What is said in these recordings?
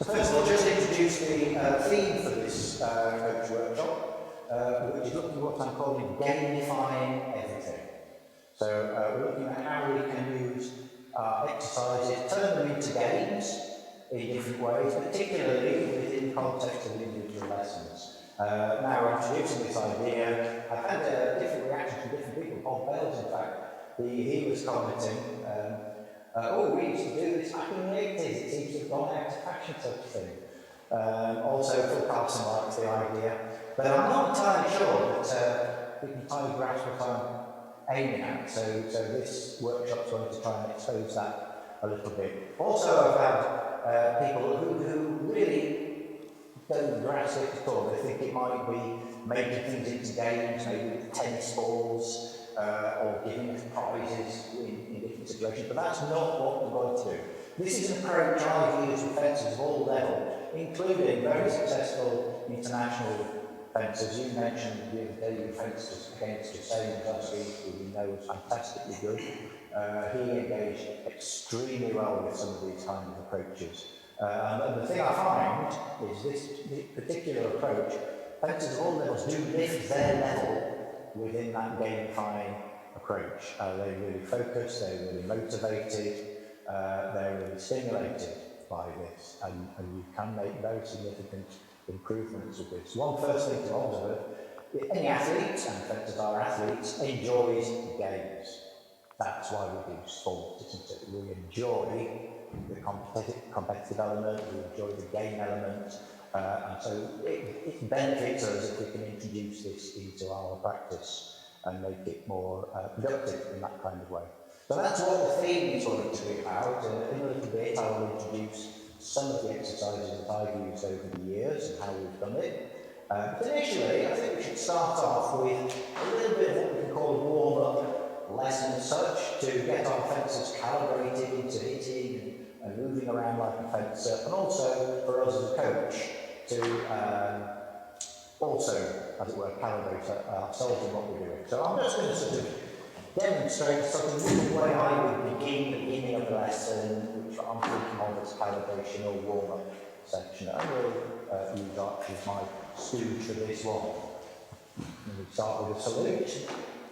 So first of all, just introduce the theme for this coach workshop, which is looking at what I'm calling Gamifying Everything. So we're looking at how we can use exercises, turn them into games in different ways, particularly within the context of individual lessons. Now, we're introducing this idea. I've had different reactions from different people. Bob Bales, in fact, he was commenting, oh, we used to do this back in the 80s, it seems to have gone out of fashion, sort of thing. Also, Phil Carlson likes the idea, but I'm not entirely sure that we can entirely grasp what I'm aiming at, so this workshop's going to try and expose that a little bit. Also, I've had people who really don't grasp it at all. They think it might be making things into games, maybe with tennis balls, or giving prizes in different situations, but that's not what we're going to do. This is an approach I've used with fencers of all levels, including very successful international fencers. You mentioned the other day you fenced against Hussein last week, who we know was fantastically good. He engaged extremely well with some of these kind of approaches. And the thing I find is this particular approach, fencers of all levels do lift their level within that gamifying approach. They really focus, they're really motivated, they're really stimulated by this, and you can make very significant improvements with this. One first thing to observe, any athlete, and fencers are athletes, enjoys games. That's why we do sport, isn't it? We enjoy the competitive element, we enjoy the game element, and so it benefits us if we can introduce this into our practice and make it more productive in that kind of way. So that's what the theme is going to be about. In a little bit I will introduce some of the exercises that I've used over the years and how we've done it. But initially I think we should start off with a little bit of what we can call a warm-up lesson as such, to get our fencers calibrated into hitting and moving around like a fencer, and also for us as a coach to also, as it were, calibrate ourselves in what we're doing. So I'm just going to sort of demonstrate sort of the way I would begin the beginning of the lesson, which I'm thinking of as calibration or warm-up section. I will use Archie as my stooge for this one. And we start with a salute.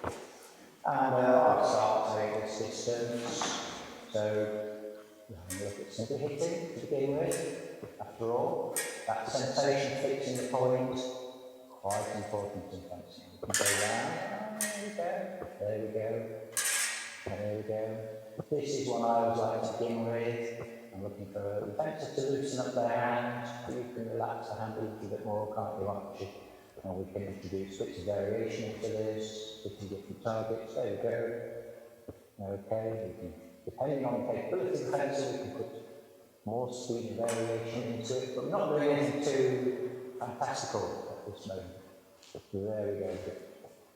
And I'll start to make this distance. So look at simple hitting to begin with. After all, that sensation fixing the point, quite important in fencing. We can go round, there we go, there we go. This is one I always like to begin with. I'm looking for the fencer to loosen up their hand. You can relax the hand a little bit more, can't you, Archie? And we can introduce bits of variation into this, hitting different targets. There we go. Okay, we can, depending on the capability of the fencer, we can put more speed and variation into it, but not doing anything too fantastical at this moment. There we go.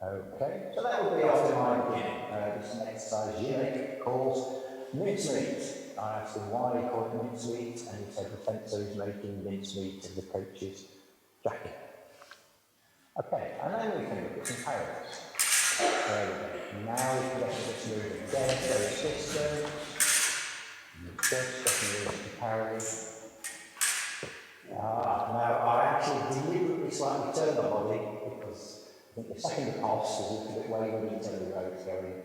Okay, so that will be after my beginning. This is an exercise Unit calls mincemeat. I asked him why he called it mincemeat, and he said the fencer is making mincemeat of the coach's jacket. Okay, and then we can look at some parallels. There we go. Now we can get this moving again, so system. Just getting rid of the parallel. Now I actually deliberately slightly turned the body because I think the second pass is a little bit wayward in terms of where it's going.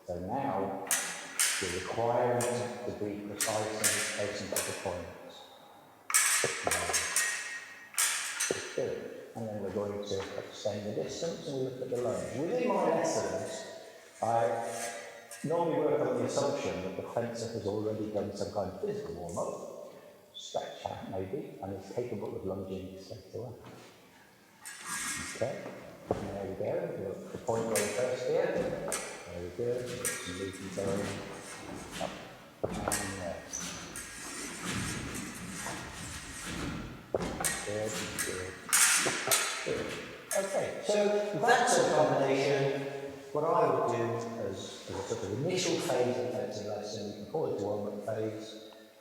So now we're required to be precise in this case and get the points. Good. And then we're going to extend the distance and we look at the lunge. Within my lessons, I normally work on the assumption that the fencer has already done some kind of physical warm-up, stretch out maybe, and is capable of lunging straight away. Okay, and there we go. We'll look at the point going first here. There we go. Get some movement going up and there. Good, good. Okay, so that's a combination. What I would do as a sort of initial phase of the fencing lesson, you can call it the warm-up phase,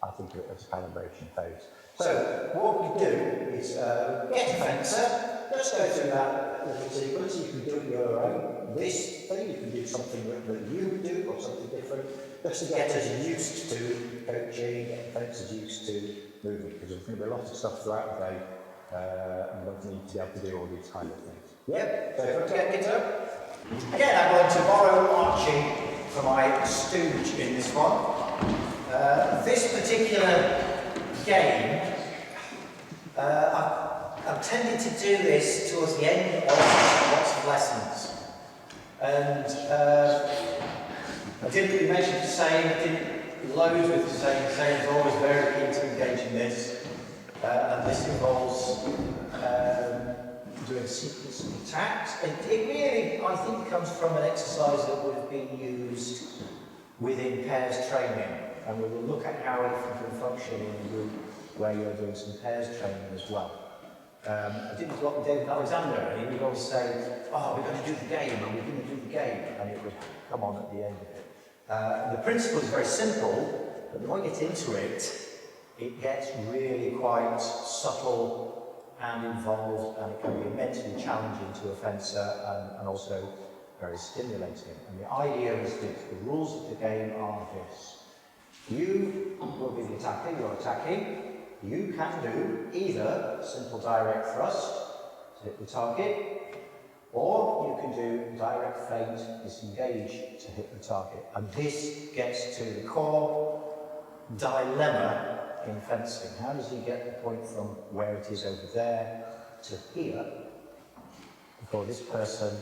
I think of it as a calibration phase. So what we do is get a fencer, just go through that little sequence. You can do it your own, this thing, you can do something that you do or something different, just to get us used to coaching, get folks used to movement, because there's going to be a lot of stuff throughout the day, and we're going to need to be able to do all these kind of things. Yep, so if I get kids up. Again, I'm going to borrow Archie for my stooge in this one. This particular game, I've tended to do this towards the end of lots of lessons. And I didn't really mention the same, I didn't load with the same. The same is always very keen to engage in this. And this involves doing a sequence of attacks. It really, I think, comes from an exercise that would have been used within pairs training. And we will look at how it can function in a group where you're doing some pairs training as well. I did a lot with David Alexander, and he would always say, oh, we're going to do the game, and we're going to do the game, and it would come on at the end of it. The principle is very simple, but when you get into it, it gets really quite subtle and involved, and it can be immensely challenging to a fencer, and also very stimulating. And the idea is this, the rules of the game are this. You will be the attacker, you're attacking. You can do either simple direct thrust to hit the target, or you can do direct feint disengage to hit the target. And this gets to the core dilemma in fencing. How does he get the point from where it is over there to here before this person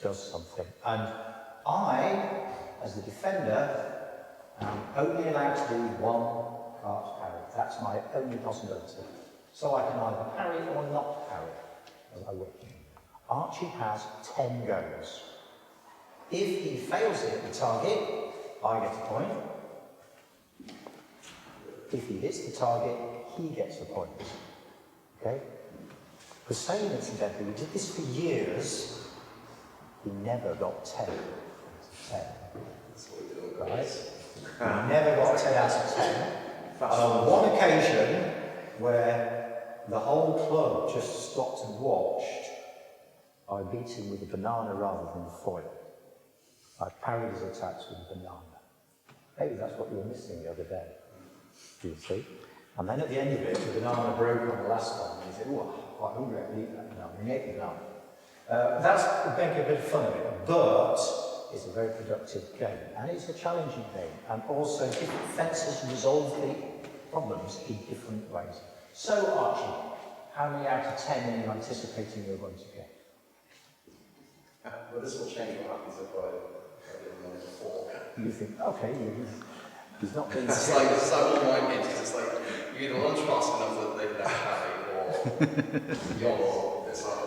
does something? And I, as the defender, am only allowed to do one cart parry. That's my only possibility. So I can either parry or not parry, as I wish. Archie has 10 goes. If he fails to hit the target, I get a point. If he hits the target, he gets a point. Okay? The same, incidentally, we did this for years. He never got 10 out of 10. Right? He never got 10 out of 10. On one occasion, where the whole club just stopped and watched, I beat him with a banana rather than the foil. I parried his attacks with a banana. Maybe that's what you were missing the other day. Do you see? And then at the end of it, the banana broke on the last one, and he said, oh, I'm quite hungry, I can eat that banana. And he ate the banana. That's making a bit of fun of it, but it's a very productive game, and it's a challenging game, and also different fencers resolve the problems in different ways. So, Archie, how many out of 10 are you anticipating you're going to get? Well, this will change what happens if I get another 4. You think, okay, he's not being... It's like, it's so all-minded, because it's like, you either lunge fast enough that they can carry, or you're, it's like...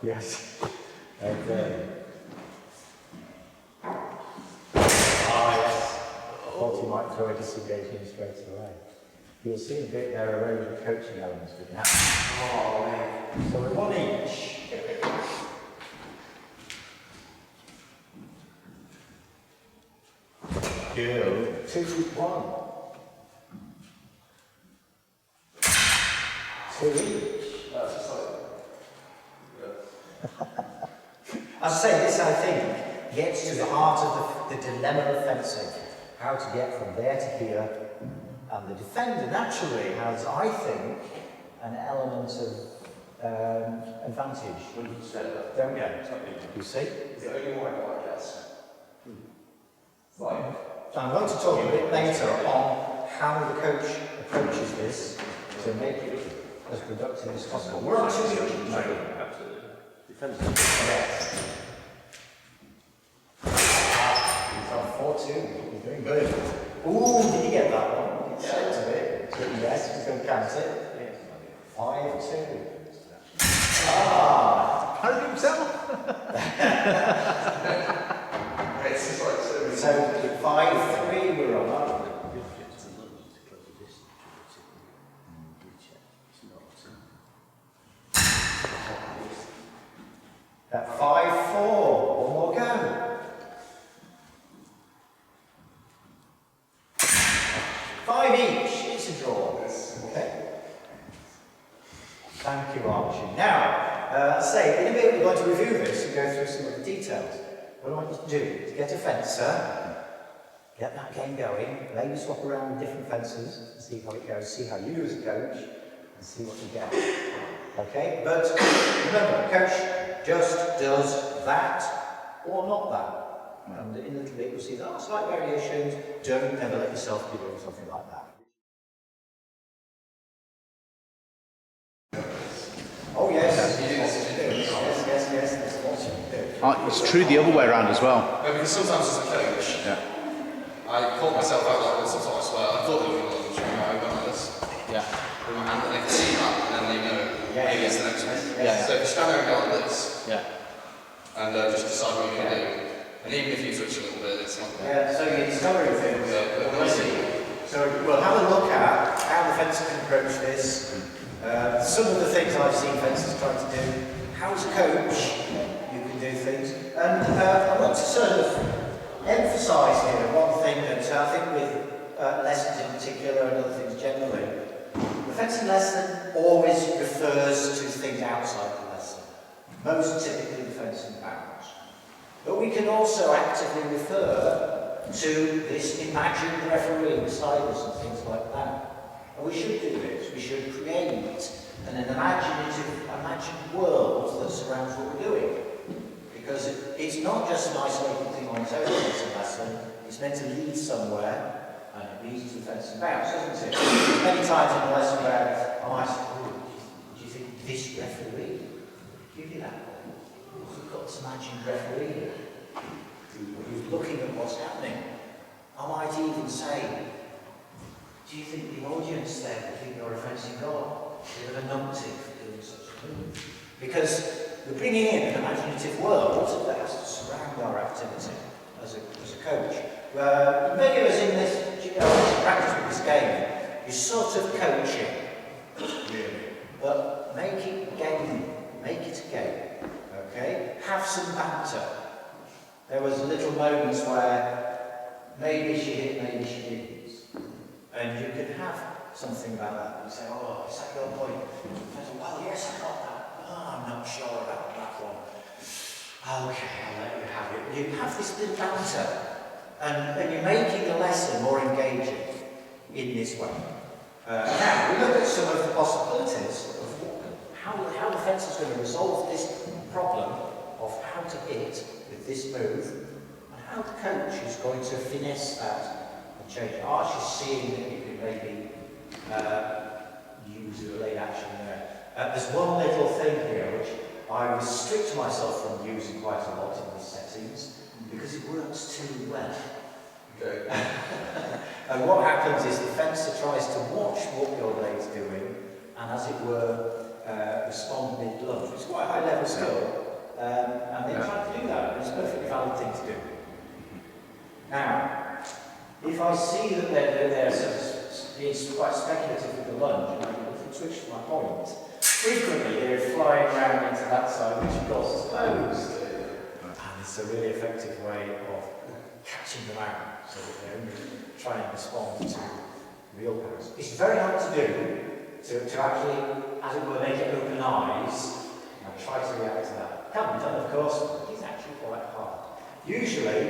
Yes. Okay. Thought he might throw a disengage in straight away. You'll see a bit there are only coaching elements with that. Oh, man. So we're one each. Good. 2, 1. 2 each. That's just like... I say this, I think, gets to the heart of the dilemma of fencing. How to get from there to here, and the defender naturally has, I think, an element of advantage. 100%. Don't you? You see? It's the only one I guess. Like, I'm going to talk a bit later on how the coach approaches this to make it as productive as possible. We're on 2 each. Absolutely. Defense. Yes. He's on 4-2. You're doing good. Ooh, did you get that one? It's a bit. Yes, we're going to count it. 5-2. Ah! How did himself? So 5-3 we're on that. At 5-4, one more go. 5 each, it's a draw. Okay. Thank you, Archie. Now, In a bit we're going to review this and go through some of the details. What I want you to do is get a fencer, get that game going, maybe swap around with different fencers and see how it goes, see how you as a coach, and see what you get. Okay? But remember, the coach just does that or not that. And in a little bit you'll see there are slight variations. Don't ever let yourself be doing something like that. Oh yes, yes, that's what you do. It's true the other way around as well. No, because sometimes as a coach, I caught myself out like this, I swear, I thought they were going to I went like this. Yeah. With my hand, and they can see that, and then they know maybe it's the next one. Yeah. So if you stand there and go like this, Yeah. and just decide what you're going to do, and even if you switch a little bit, it's not So you're discovering things. Yeah. So we'll have a look at how the fencer can approach this. Some of the things I've seen fencers try to do. How as a coach you can do things. And I want to sort of emphasise here one thing that I think with lessons in particular and other things generally, the fencing lesson always refers to things outside the lesson. Most typically the fencing bounds. But we can also actively refer to this imagined referee beside us and things like that. And we should do this. We should create an imagined world that surrounds what we're doing. Because it's not just an isolated thing on its own, it's a lesson. It's meant to lead somewhere, and it leads to fencing bounce, doesn't it? Many times in the lesson where I might say, do you think this referee would give you that? We've got this imagined referee here. Who's looking at what's happening. I might even say, do you think the audience there would think you're a fencing god? You're a numpty for doing such a move. Because we're bringing in an imaginative world that has to surround our activity as a coach. Many of us in this practice with this game, you're sort of coaching, really. But make it game. Make it a game. Okay? Have some banter. There was little moments where maybe she hit, maybe she didn't. And you could have something about that. You say, oh, is that your point? Well, yes, I got that. Oh, I'm not sure about that one. Okay, I'll let you have it. You have this little banter. And you're making the lesson more engaging in this way. Now, we look at some of the possibilities of how the fence is going to resolve this problem of how to hit with this move, and how the coach is going to finesse that and change it. Arch is seeing that you can maybe use a delayed action there. There's one little thing here which I restrict myself from using quite a lot in these settings because it works too well. Okay. And what happens is the fencer tries to watch what your blade's doing and, as it were, respond mid-lunge. It's quite a high level skill. And they try to do that, and it's a perfectly valid thing to do. Now, if I see that they're sort of being quite speculative with the lunge, and if I switch to my point, frequently they're flying around into that side, which of course is closed. And it's a really effective way of catching them out, so that they only try and respond to real powers. It's very hard to do, to actually, as it were, make it open eyes and try to react to that. Can be done, of course, but it's actually quite hard. Usually,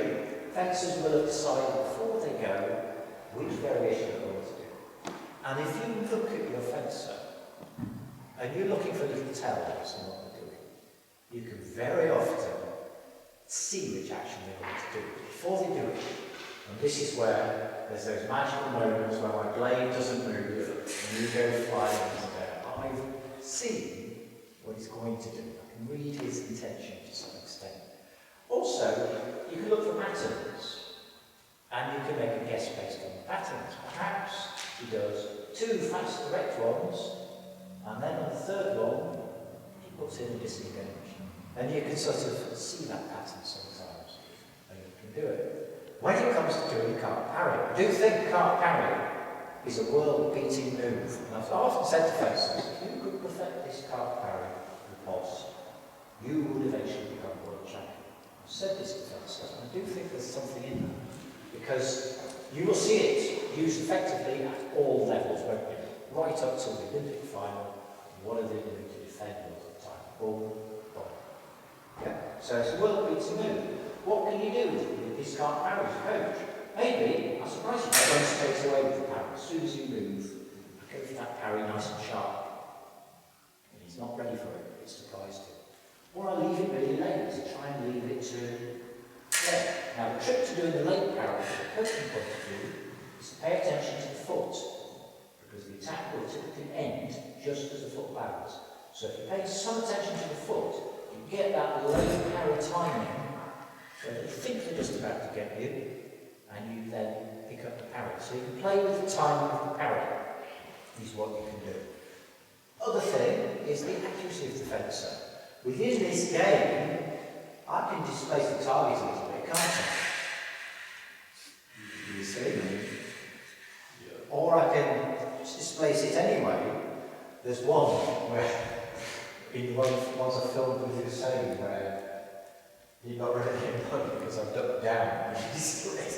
fencers will decide before they go which variation they're going to do. And if you look at your fencer, and you're looking for little tells on what they're doing, you can very often see which action they're going to do before they do it. And this is where there's those magical moments where my blade doesn't move and you go flying into there. I've seen what he's going to do. Read his intention to some extent. Also, you can look for patterns, and you can make a guess based on the patterns. Perhaps he does 2 fast correct ones, and then on the third one, he puts in a disengage. And you can sort of see that pattern sometimes, and you can do it. When it comes to doing cart parry, I do think cart parry is a world-beating move. And I've often said to fencers, if you could perfect this cart parry repulse, you would eventually become world champion. I've said this to fencers, and I do think there's something in that. Because you will see it used effectively at all levels, won't you? Right up to the Olympic final, what are they doing to defend all the time? ball, ball. Yeah? So it's well, it's a move. What can you do with discard parries, coach? Maybe, I'm surprised you don't run straight away with the parry. As soon as you move, go for that parry nice and sharp. And he's not ready for it, it's surprised him. Or I leave it really late, to try and leave it to there. Now the trick to doing the late parry from a coaching point of view is to pay attention to the foot, because the attack will typically end just as the foot lands. So if you pay some attention to the foot, you get that late parry timing, so they think they're just about to get you, and you then pick up the parry. So you can play with the timing of the parry, is what you can do. Other thing is the accuracy of the fencer. Within this game, I can displace the target a little bit, can't I? You see? Yeah. Or I can displace it anyway. There's one where, in one's a film with you saying where you're not really getting money because I've ducked down and he's split.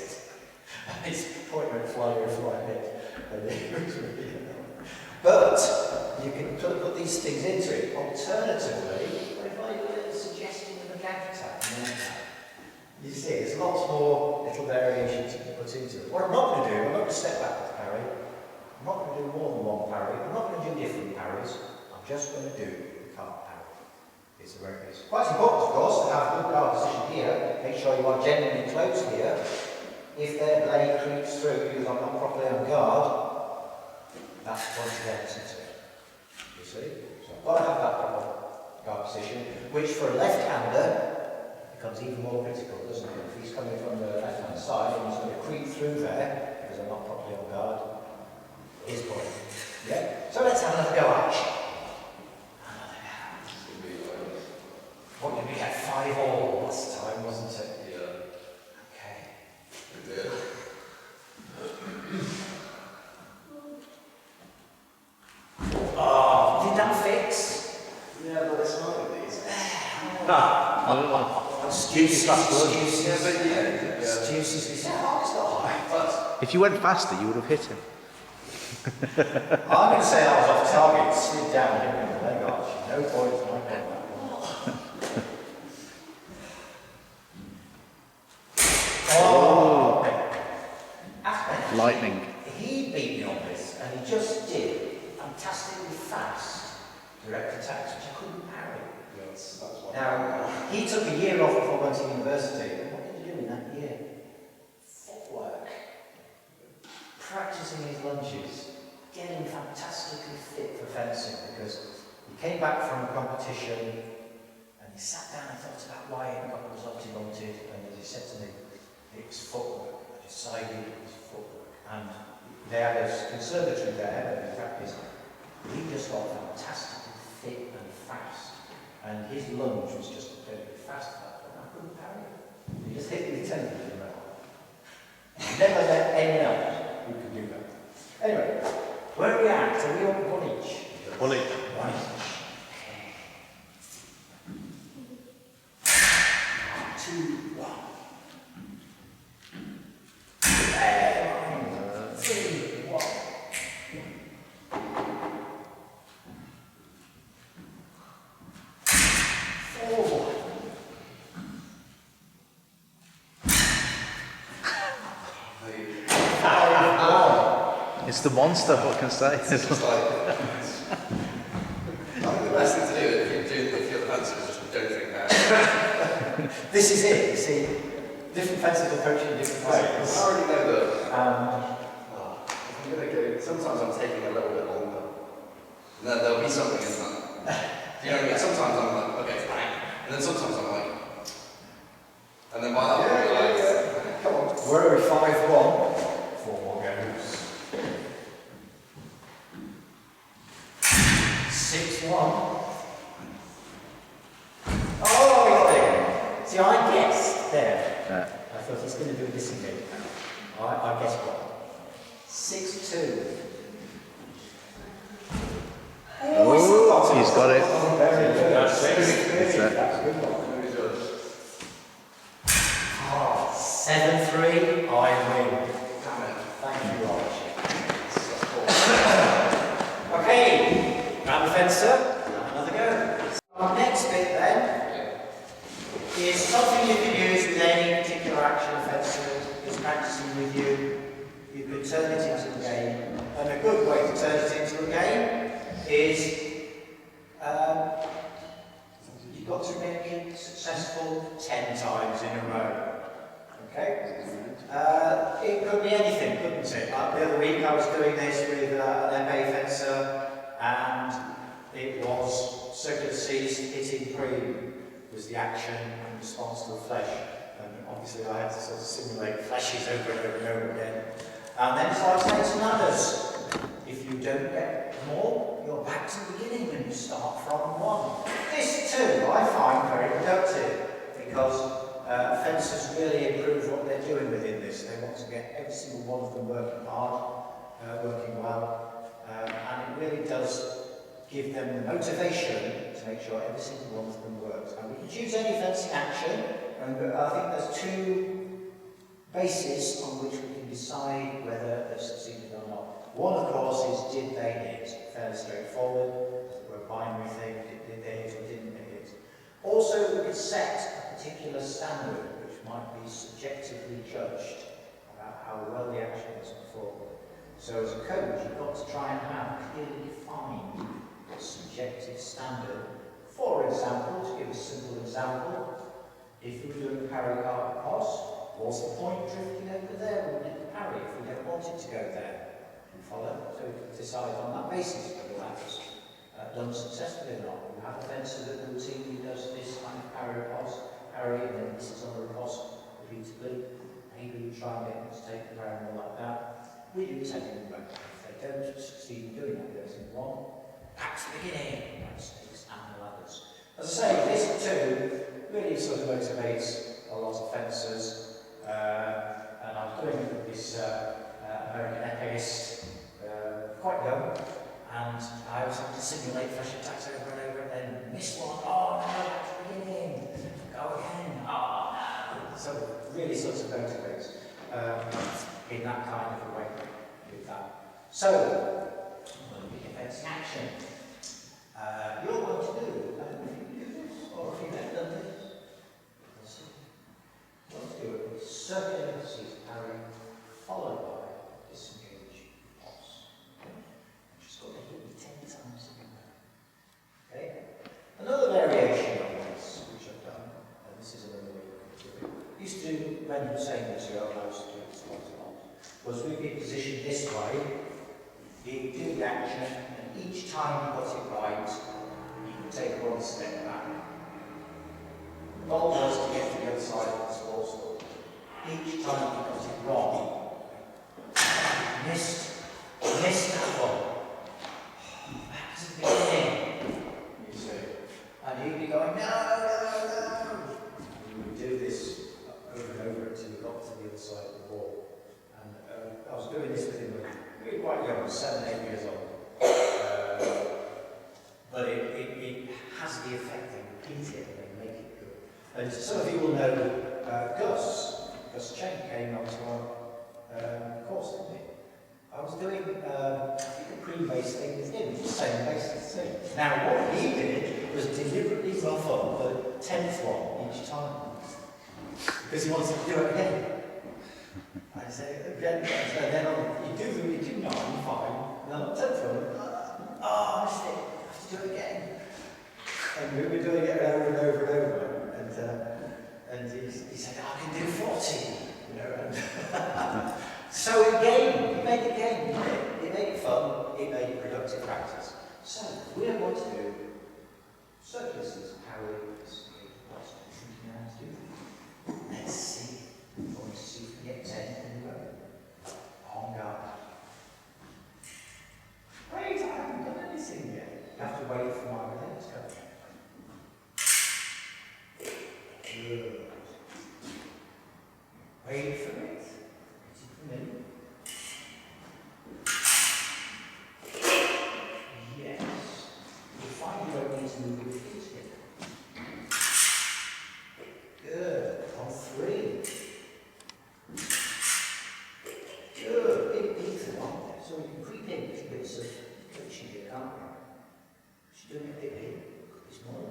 And his point went flying over my head. And it was really annoying. But you can put these things into it. Alternatively, if I do a suggestion of a gap attack, you see, there's lots more little variations you can put into it. What I'm not going to do, I'm not going to step back with parry. I'm not going to do more than one parry. I'm not going to do different parries. I'm just going to do the card parry. It's quite important, of course, to have a good guard position here. Make sure you are genuinely close here. If their blade creeps through because I'm not properly on guard, that's once again, isn't it? You see? So I've got to have that proper guard position, which for a left-hander becomes even more critical, doesn't it? If he's coming from the left-hand side and he's going to creep through there because I'm not properly on guard, his point. Yeah? So let's have another go at it. What did we get? 5-all last time, wasn't it? Yeah. Okay. We did. Oh, did that fix? Yeah, but it's not with these. Excuses. Yeah, but yeah. Excuses. Yeah, it's not high. But If you went faster, you would have hit him. I'm going to say I was off target, slid down, hit me in the leg arch. No points, no point. Oh, okay. Lightning. He beat me on this, and he just did fantastically fast direct attacks, which I couldn't parry. Yes, that's what. Now, he took a year off before going to university, and what did he do in that year? Footwork. Practicing his lunges, getting fantastically fit for fencing, because he came back from a competition, and he sat down and thought about why he hadn't got the result he wanted, and as he said to me, it was footwork. I decided it was footwork. And they had a conservatory there that he practiced. He just got fantastically fit and fast. And his lunge was just incredibly fast at that point. I couldn't parry it. He just hit me 10 in the mouth. Never met anyone else who could do that. Anyway, where are we at? Are we on one each? One each. One each. 2, 1. 3, 1. 4. It's the monster, what can I say? It's just like, I think the best thing to do if you're the fencer is just don't think that. This is it, you see. Different fencers are coaching in different I ways. already know that. If I'm going to go, sometimes I'm taking a little bit longer. And then there'll be something in that. You know what I mean? Sometimes I'm like, okay, bang. And then sometimes I'm like, and then by that point, like, come on. Where are we? 5-1. 4 more goes. 6-1. Oh, we got it. See, I guessed there. I thought he's going to do a disengage. I guessed what? 6-2. Oh, he's got it. Oh, very good. That's it. That's a good one. 7-3. I win. Thank you, Archie. Okay, grab the fencer. Another go. Our next was circular seas hitting prey was the action in response to the flesh. And obviously I had to sort of simulate flashes over and over and over again. And then it's like snakes and ladders. If you don't get more, you're back to the beginning and you start from one. This too I find very productive because fencers really improve what they're doing within this. They want to get every single one of them working hard, working well, and it really does give them the motivation to make sure every single one of them works. And we can choose any fencing action, and I think there's two bases on which we can decide whether they've succeeded or not. One, of course, is did they hit? Fairly straightforward. We're a binary thing. Did they hit or didn't they hit? Also, we could set a particular standard which might be subjectively judged about how well the action was performed. So as a coach, you've got to try and have clearly defined a subjective standard. For example, to give a simple example, if we're doing a parry carpet pass, what's the point drifting over there when we did the parry if we don't want it to go there? You follow? So we can decide on that basis whether that was done successfully or not. We have a fencer that routinely does this kind of parry and then misses on a riposte repeatedly. Maybe we try and get them to take the parry and all like that. We do take them back. If they don't succeed in doing that, there's one back to the beginning. That's snakes and ladders. As I say, this too really sort of motivates a lot of fencers. And I was doing it with this American epicist, quite young, and I was having to simulate flesh attacks over and over, and then miss one, oh no, back to the beginning, go again, oh no. So it really sort of motivates in that kind of a way with that. So, when we get fencing action, you're going to do, if you do this, or if you haven't done this, let's see. Let's do it with circular seas parry, followed by disengage pulse. Just got to hit me 10 times in there. Okay? Another variation of this, which I've done, and this is another way to do it. Used to, when you were saying this, I used to do this quite a lot, was we'd be positioned this way, you do the action, and each time you got it right, you can take one step back. The goal was to get to the other side of the sports ball. Each time you got it wrong, missed that one. Back to the beginning, you see. And you'd be going, no. And you would do this over and over until you got to the other side of the ball. And I was doing this with him when we were quite young, 7, 8 years old. But it has the effect of repeating it and make it good. And some of you will know Gus Chen came onto our course, didn't he? I was doing I think a pre-base thing with him, the same basis thing. Now what he did was deliberately rough up the 10th one each time. Because he wanted to do it again. I say again, and then you do 9, fine, and then on the 10th one, I missed it, I have to do it again. And we were doing it over and over and over. And he said, I can do 40, you know. And so it made the game, it made it fun, it made it productive practice. So we are going to do circuses, parry, disengage, what's thinking how to do that. Let's see. We're going to see if we get 10 in a row. On guard. Wait, I haven't done anything yet. You have to wait for my legs to come. Good. Wait for it. Wait for me. Yes. You find you don't need to move your feet here. Good. On 3. Good. Big beats are on there. So you can creep in little bits of twitching here, can't you? She's doing a bit here. It's more.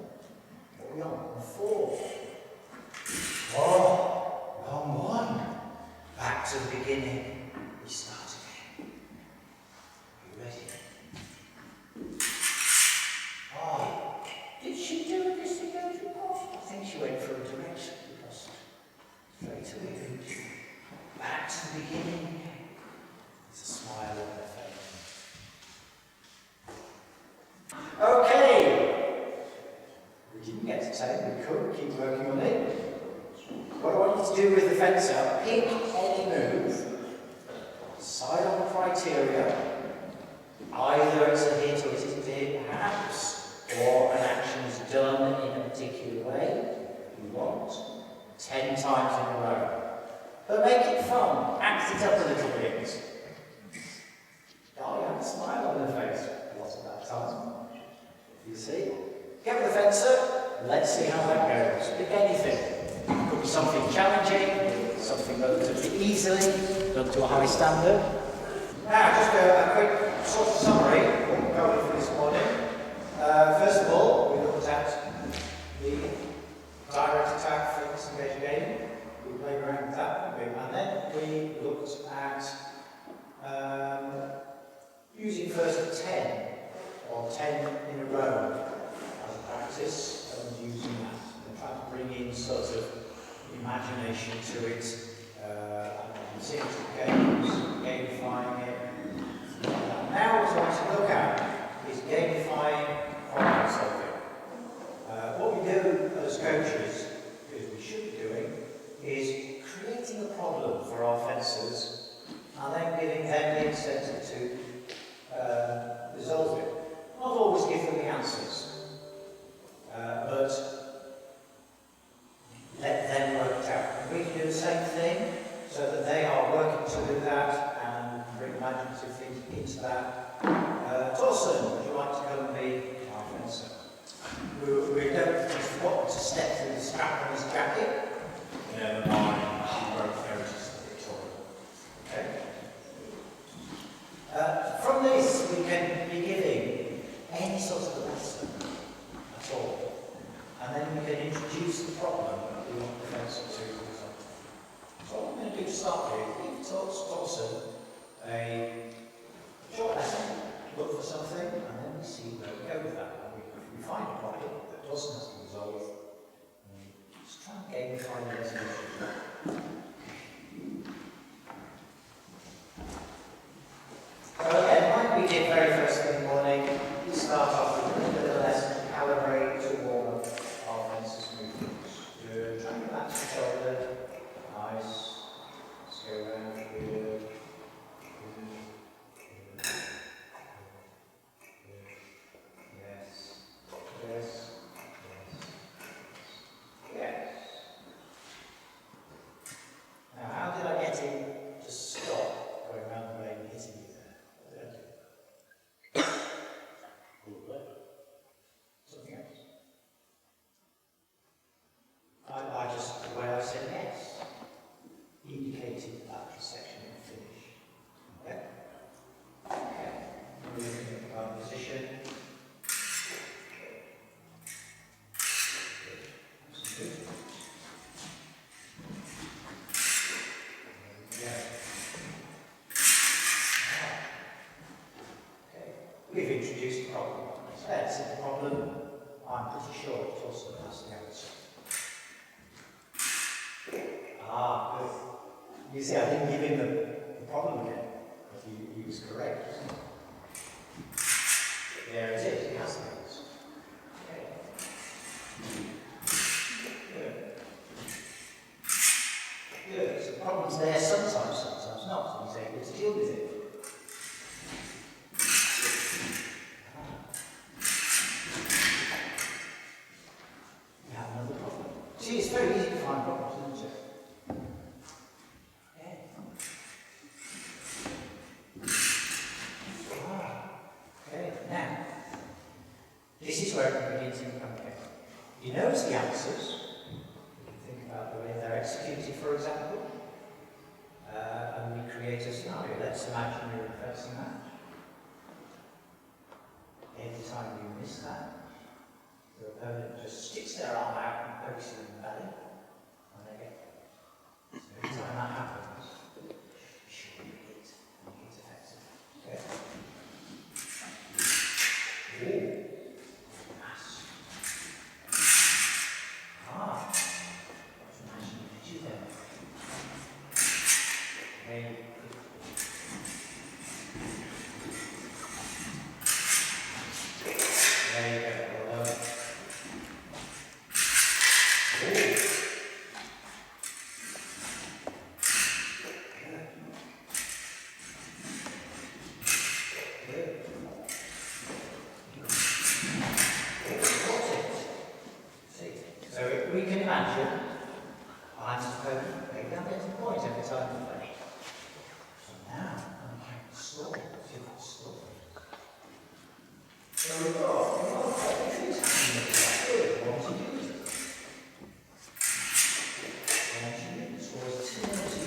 What are we on? 4. Oh, wrong one. Back to the beginning. We start again. Are you ready? Oh, did saying we could keep working on it. What I want you to do with the fencer, pick any move, decide on the criteria, either it's a hit or it isn't a hit perhaps, or an action is done in a particular way, if you want, 10 times in a row. But make it fun, act it up a little bit. Oh, you have a smile on their face a lot of that time. You see? Get with the fencer, let's see how that goes. Pick anything. Could be something challenging, something relatively easily, done to a high standard. Now, just a quick sort of summary of what we're going for this morning. First of all, we looked at the direct attack for disengage game. We played around with that, and then we looked at using first 10 or 10 in a row as a practice, and using that and trying to bring in sort of imagination to it, seeing games, gamifying it. Now what we want to look at is gamifying problem solving. What we do as coaches, because we should be doing, is creating a problem for our fencers and then giving them the incentive to resolve it. Not always give them the answers, but let them work it out. And we can do the same thing so that they are working to do that and bring imaginative thinking into that. Torsten, would you like to come and be our fencer? We don't just want to step through the strap on his jacket. Never mind, she won't notice the Victoria. Okay? From this, we can be giving any sort of lesson at all. And then we can introduce the problem that we want the fencer to resolve. So what we're going to do to start with, give Torsten a short lesson, look for something, and then we see where we go with that. And if we find a problem that doesn't have to be resolved, just try and gamify the resolution. So again, like we did very first thing in the morning, we start off with a little bit of a lesson to calibrate to warm up our fencer's movements. Good. Try and relax the shoulder. Nice. Let's go around here. Yes. Yes. Yes. Now, how did I get him to stop going around the ring and hitting you there? What did I do? Something else? I just, the way I said yes, indicated that the section had finished. Okay? Okay. Moving into our position. Good. Okay. We've introduced a problem. Let's see the problem. I'm pretty sure it's also has the answer. Ah, good. You see, I didn't give him the problem again, but he was correct, wasn't he? There it is, he has the answer. Okay. Good. Good. So the problem's there sometimes, sometimes not, and he's able to deal with it. You have another problem. See, it's very easy to find problems, isn't it? Okay, now, this is where it begins in company. He knows the answers. You can think about the way they're executed, for example. And we create a scenario. Let's imagine you're in a fencing match. Every time you miss that, your opponent just sticks their arm out and pokes you in the belly. And they get it. So every time that happens, be sure you hit and hit effective. Okay? Ooh. Nice. Ah. Imagine you hit you there. Okay. There you go. Well done. we can imagine I'm supposed to make that little point every time we play. So now I'm going to slow it. So we've got quite a few things good. What to do with it? And this was 2 minutes.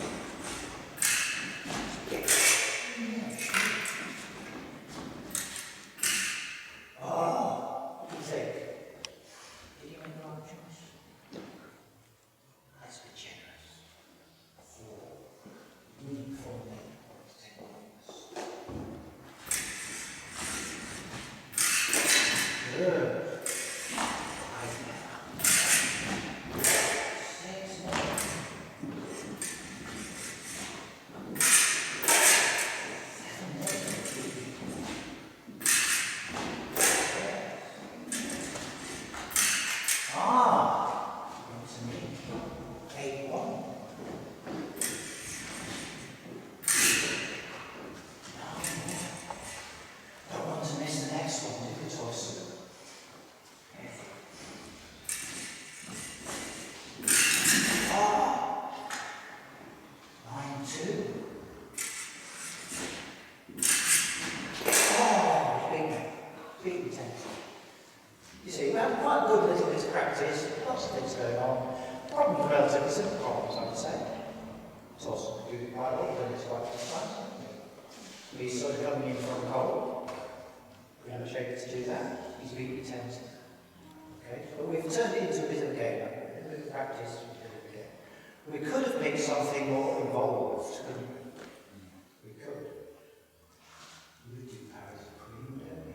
We could have picked something more involved, couldn't we? We could. We do powers of cream, don't we?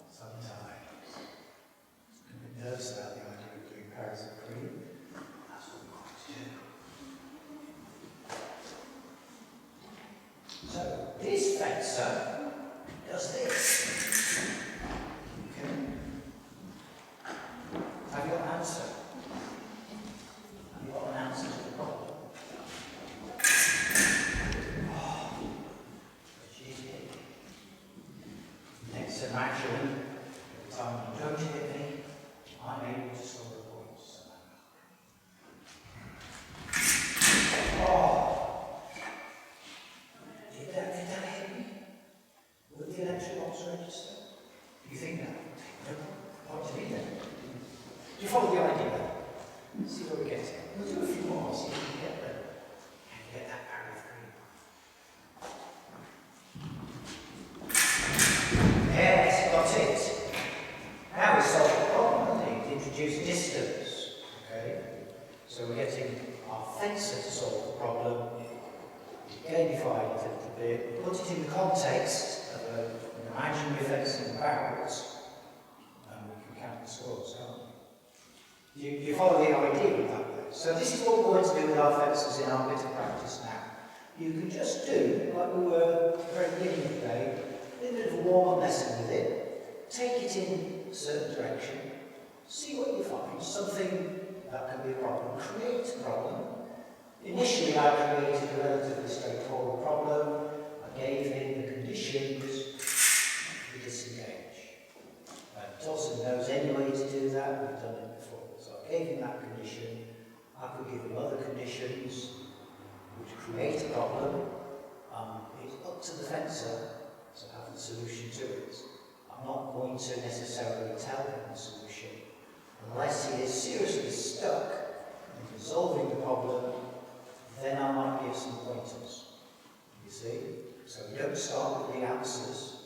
Sometimes. I'm a bit nervous about the idea of doing powers of cream. That's what we want to do. So, this fencer does this. Okay. Have you got an answer? You follow the idea of that? So this is what we're going to do with our fences in our bit of practice now. You can just do, like we were at the very beginning of the day, a little bit of a warm-up lesson with it, take it in a certain direction, see what you find, something that can be a problem, create a problem. Initially I created a relatively straightforward problem, I gave him the conditions to disengage. Dawson knows any way to do that, we've done it before. So I gave him that condition, I could give him other conditions which create a problem. It's up to the fencer to have the solution to it. I'm not going to necessarily tell him the solution unless he is seriously stuck in resolving the problem, then I might give some pointers. You see? So we don't start with the answers,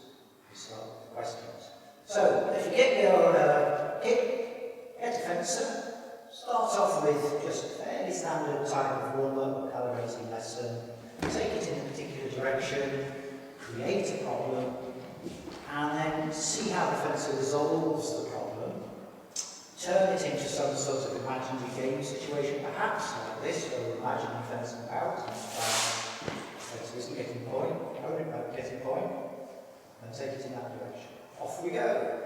we start with the questions. So, if you get your kit, get a fencer, start off with just a fairly standard type of warm-up or calibrating lesson, take it in a particular direction, create a problem, and then see how the fencer resolves the problem, turn it into some sort of imaginary game situation, perhaps like this, where we're imagining fencing about, and the fencer isn't getting a point, and take it in that direction. Off we go.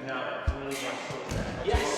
No, it really wants to look at. Yes.